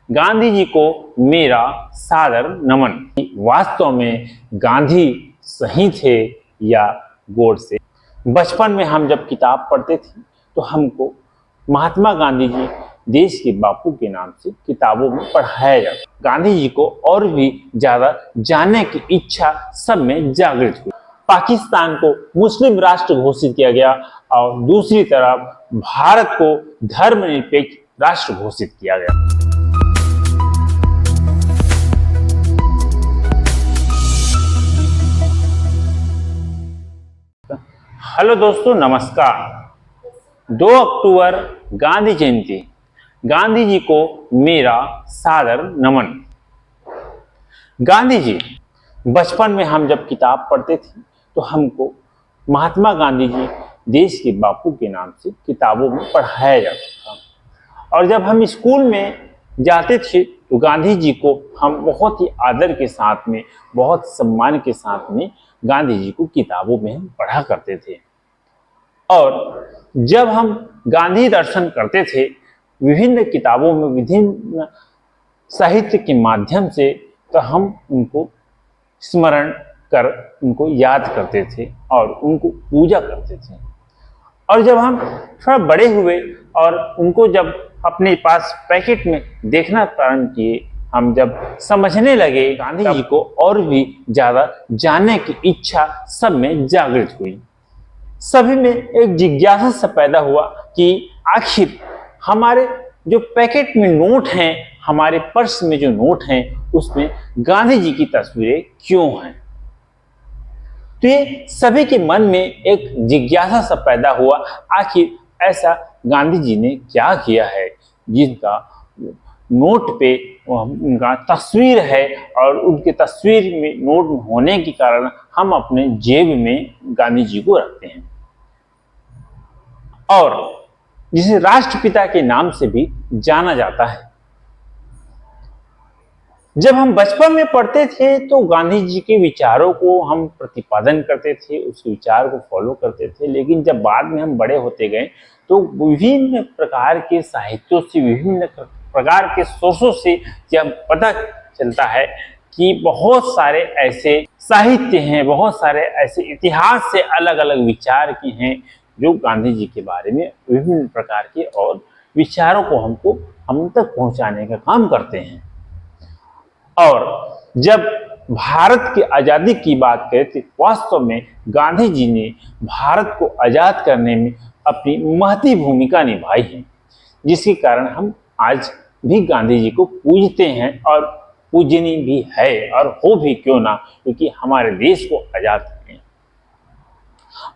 गांधी जी को मेरा सादर नमन। वास्तव में गांधी सही थे या गोडसे? बचपन में हम जब किताब पढ़ते थे तो हमको महात्मा गांधी जी देश के बापू के नाम से किताबों में पढ़ाया जाता। गांधी जी को और भी ज्यादा जानने की इच्छा सब में जागृत हुई। पाकिस्तान को मुस्लिम राष्ट्र घोषित किया गया और दूसरी तरफ भारत को धर्मनिरपेक्ष राष्ट्र घोषित किया गया। हेलो दोस्तों, नमस्कार। 2 अक्टूबर गांधी जयंती। गांधी जी को मेरा सादर नमन। गांधी जी, बचपन में हम जब किताब पढ़ते थे तो हमको महात्मा गांधी जी देश के बापू के नाम से किताबों में पढ़ाया जाता था। और जब हम स्कूल में जाते थे तो गांधी जी को हम बहुत ही आदर के साथ में, बहुत सम्मान के साथ में गांधी जी को किताबों में हम पढ़ा करते थे। और जब हम गांधी दर्शन करते थे विभिन्न किताबों में, विभिन्न साहित्य के माध्यम से, तो हम उनको स्मरण कर उनको याद करते थे और उनको पूजा करते थे। और जब हम थोड़ा बड़े हुए और उनको जब अपने पास पैकेट में देखना प्रारंभ किए, हम जब समझने लगे, गांधी जी को और भी ज्यादा जानने की इच्छा सब में जागृत हुई। सभी में एक जिज्ञासा सा पैदा हुआ कि आखिर हमारे जो पैकेट में नोट हैं, हमारे पर्स में जो नोट हैं, उसमें गांधी जी की तस्वीरें क्यों हैं। तो ये सभी के मन में एक जिज्ञासा सा पैदा हुआ, आखिर ऐसा गांधी जी ने क्या किया है जिनका नोट पे उनका तस्वीर है और उनके तस्वीर में नोट होने के कारण हम अपने जेब में गांधी जी को रखते हैं और जिसे राष्ट्रपिता के नाम से भी जाना जाता है। जब हम बचपन में पढ़ते थे तो गांधी जी के विचारों को हम प्रतिपादन करते थे, उस विचार को फॉलो करते थे। लेकिन जब बाद में हम बड़े होते गए तो विभिन्न प्रकार के साहित्यों से, विभिन्न प्रकार के सोर्सों से जब पता चलता है कि बहुत सारे ऐसे साहित्य हैं, बहुत सारे ऐसे इतिहास से अलग अलग विचार के हैं जो गांधी जी के बारे में विभिन्न प्रकार के और विचारों को हम तक पहुंचाने का काम करते हैं। और जब भारत की आजादी की बात करें तो वास्तव में गांधी जी ने भारत को आजाद करने में अपनी महती भूमिका निभाई है, जिसके कारण हम आज भी गांधी जी को पूजते हैं और पूजनीय भी है, और हो भी क्यों ना, क्योंकि हमारे देश को आजाद करें।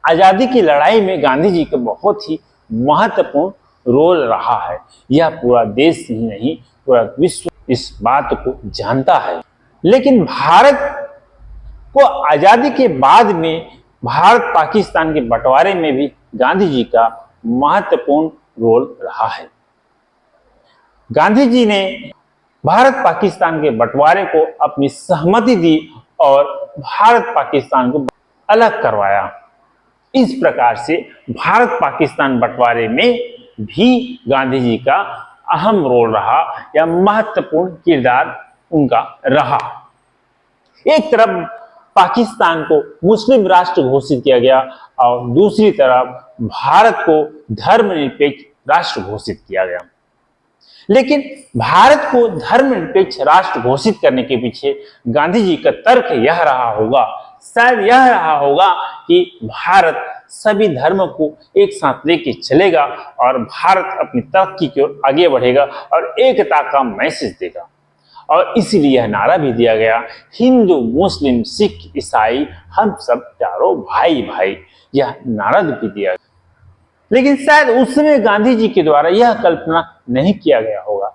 आजादी की लड़ाई में गांधी जी का बहुत ही महत्वपूर्ण रोल रहा है। यह पूरा देश ही नहीं, पूरा विश्व इस बात को जानता है। लेकिन भारत को आजादी के बाद में भारत पाकिस्तान के बंटवारे में भी गांधी जी का महत्वपूर्ण रोल रहा है। गांधी जी ने भारत पाकिस्तान के बंटवारे को अपनी सहमति दी और भारत पाकिस्तान को अलग करवाया। इस प्रकार से भारत पाकिस्तान बंटवारे में भी गांधी जी का अहम रोल रहा या महत्वपूर्ण किरदार उनका रहा। एक तरफ पाकिस्तान को मुस्लिम राष्ट्र घोषित किया गया और दूसरी तरफ भारत को धर्मनिरपेक्ष राष्ट्र घोषित किया गया। लेकिन भारत को धर्मनिरपेक्ष राष्ट्र घोषित करने के पीछे गांधी जी का तर्क यह रहा होगा, शायद यह रहा होगा कि भारत सभी धर्म को एक साथ लेके चलेगा और भारत अपनी तरक्की की ओर आगे बढ़ेगा और एकता का मैसेज देगा। और इसीलिए यह नारा भी दिया गया, हिंदू मुस्लिम सिख ईसाई हम सब चारों भाई भाई, यह नारा भी दिया गया। लेकिन शायद उस समय गांधी जी के द्वारा यह कल्पना नहीं किया गया होगा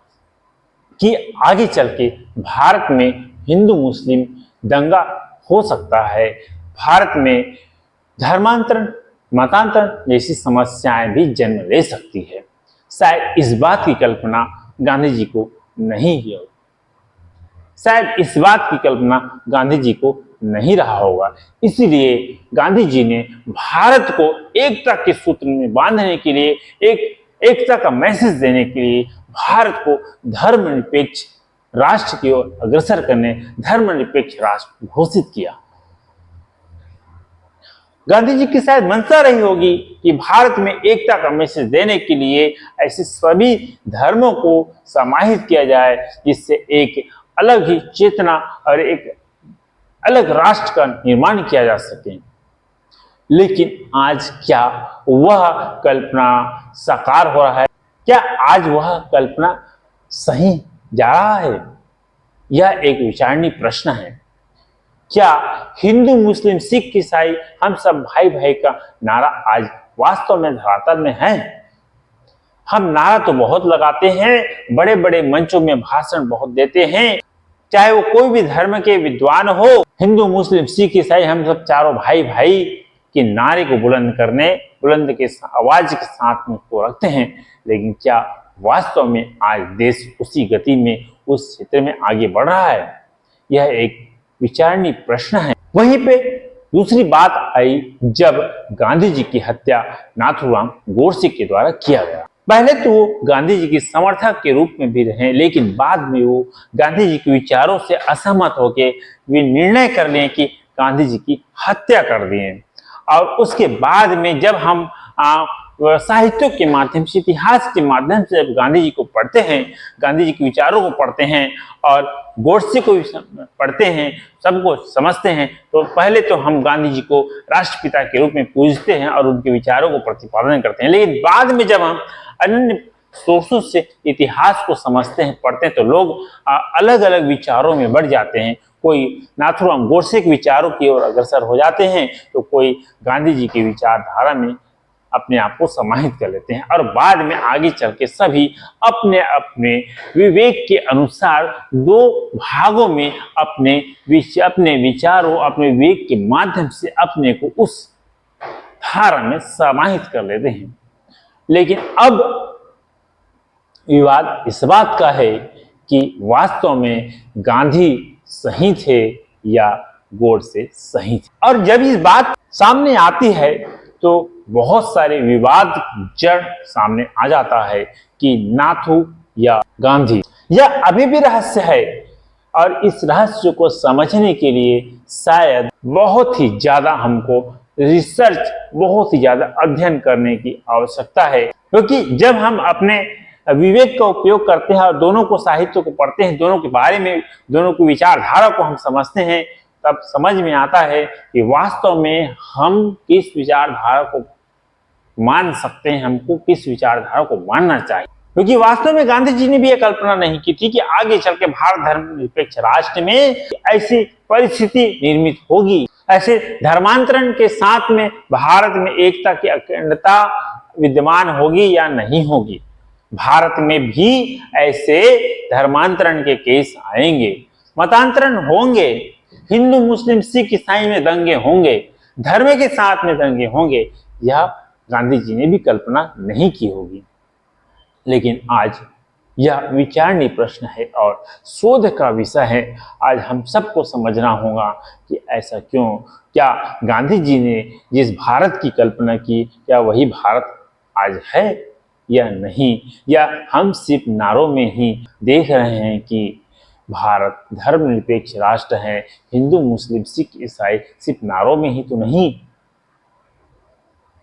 कि आगे चल के भारत में हिंदू मुस्लिम दंगा हो सकता है, भारत में धर्मांतरण, मतांतरण जैसी समस्याएं भी जन्म ले सकती है। शायद इस बात की कल्पना गांधी जी को नहीं की होगी, शायद इस बात की कल्पना गांधी जी को नहीं रहा होगा। इसीलिए गांधी जी ने भारत को एकता के सूत्र में बांधने के लिए, एक एकता का मैसेज देने के लिए भारत को धर्मनिरपेक्ष राष्ट्र की ओर अग्रसर करने, धर्मनिरपेक्ष राष्ट्र घोषित किया। गांधी जी की शायद मंशा रही होगी कि भारत में एकता का मैसेज देने के लिए ऐसे सभी धर्मों को समाहित किया जाए, जिससे एक अलग ही चेतना और एक अलग राष्ट्र का निर्माण किया जा सके। लेकिन आज क्या वह कल्पना साकार हो रहा है? क्या आज वह कल्पना सही जा रहा है? यह एक विचारणीय प्रश्न है। क्या हिंदू, मुस्लिम, सिख, ईसाई हम सब भाई भाई का नारा आज वास्तव में धरातल में है? हम नारा तो बहुत लगाते हैं, बड़े बड़े मंचों में भाषण बहुत देते हैं, चाहे वो कोई भी धर्म के विद्वान हो, हिंदू, मुस्लिम, सिख, ईसाई, हम सब चारों भाई भाई के नारे को बुलंद के आवाज के साथ में को रखते हैं। लेकिन क्या वास्तव में आज देश उसी गति में, उस क्षेत्र में आगे बढ़ रहा है? यह एक विचारणीय प्रश्न है। वहीं पे दूसरी बात आई जब गांधी जी की हत्या नाथूराम गोडसे के द्वारा किया गया। पहले तो वो गांधी जी के समर्थक के रूप में भी रहे, लेकिन बाद में वो गांधी जी के विचारों से असहमत होकर वे निर्णय कर लिए कि गांधी जी की हत्या कर दिए। और उसके बाद में जब हम साहित्य के माध्यम से, इतिहास के माध्यम से जब गांधी जी को पढ़ते हैं, गांधी जी के विचारों को पढ़ते हैं और गोडसे को भी पढ़ते हैं, सबको समझते हैं, तो पहले तो हम गांधी जी को राष्ट्रपिता के रूप में पूजते हैं और उनके विचारों को प्रतिपादन करते हैं। लेकिन बाद में जब हम अन्य सोर्सों से इतिहास को समझते हैं, पढ़ते हैं, तो लोग अलग अलग विचारों में बढ़ जाते हैं। कोई नाथूराम गोडसे के विचारों की ओर अग्रसर हो जाते हैं, तो कोई गांधी जी की विचारधारा में अपने आप को समाहित कर लेते हैं और बाद में आगे चल के सभी अपने अपने विवेक के अनुसार दो भागों में अपने विचारों, अपने विवेक के माध्यम से अपने को उस धारा में समाहित कर लेते हैं। लेकिन अब विवाद इस बात का है कि वास्तव में गांधी सही थे या गोडसे सही थे। और जब इस बात सामने आती है तो बहुत सारे विवाद जड़ सामने आ जाता है कि नाथू या गांधी। यह अभी भी रहस्य है और इस रहस्य को समझने के लिए शायद बहुत ही ज्यादा हमको रिसर्च, बहुत ही ज्यादा अध्ययन करने की आवश्यकता है। क्योंकि जब हम अपने विवेक का उपयोग करते हैं और दोनों को, साहित्य को पढ़ते हैं, दोनों के बारे में, दोनों की विचारधारा को हम समझते हैं, तब समझ में आता है कि वास्तव में हम किस विचारधारा को मान सकते हैं, हमको किस विचारधारा को मानना चाहिए। क्योंकि वास्तव में गांधी जी ने भी यह कल्पना नहीं की थी कि आगे चल के भारत धर्मनिरपेक्ष राष्ट्र में ऐसी परिस्थिति निर्मित होगी, ऐसे धर्मांतरण के साथ में भारत में एकता की अखंडता विद्यमान होगी या नहीं होगी। भारत में भी ऐसे धर्मांतरण के केस आएंगे, मतांतरण होंगे, हिंदू, मुस्लिम, सिख, ईसाई में दंगे होंगे, धर्म के साथ में दंगे होंगे। यह गांधी जी ने भी कल्पना नहीं की होगी। लेकिन आज यह विचारणीय प्रश्न है और शोध का विषय है। आज हम सबको समझना होगा कि ऐसा क्यों, क्या गांधी जी ने जिस भारत की कल्पना की, क्या वही भारत आज है या नहीं, या हम सिर्फ नारों में ही देख रहे हैं कि भारत धर्मनिरपेक्ष राष्ट्र है, हिंदू, मुस्लिम, सिख, ईसाई सिर्फ नारों में ही तो नहीं,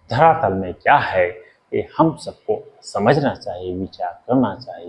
धरातल में क्या है, ये हम सबको समझना चाहिए, विचार करना चाहिए।